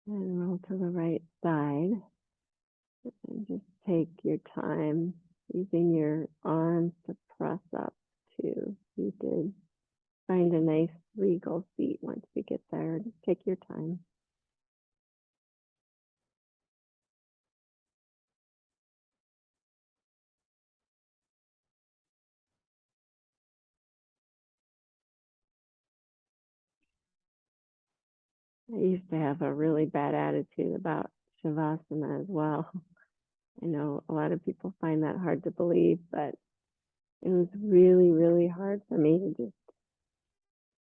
And roll to the right side. And just take your time using your arms to press up too. You did find a nice regal seat once you get there. Just take your time. I used to have a really bad attitude about Shavasana as well. I know a lot of people find that hard to believe, but it was really, really hard for me to just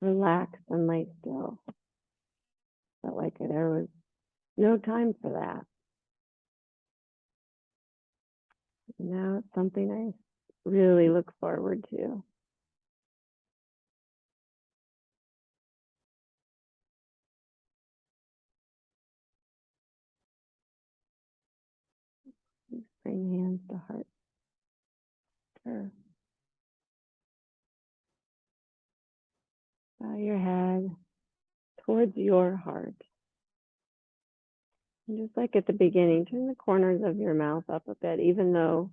relax and lay still. Felt like there was no time for that. Now it's something I really look forward to. Bring hands to heart. Sure. Bow your head towards your heart. And just like at the beginning, turn the corners of your mouth up a bit, even though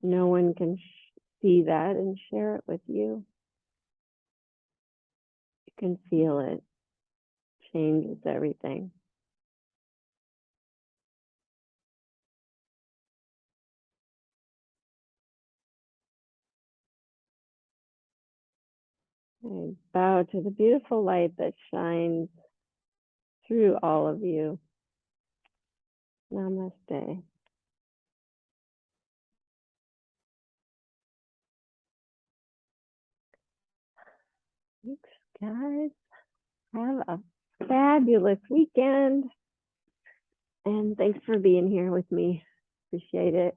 no one can see that and share it with you. You can feel it. Changes everything. And bow to the beautiful light that shines through all of you. Namaste. Thanks, guys. Have a fabulous weekend. And thanks for being here with me. Appreciate it.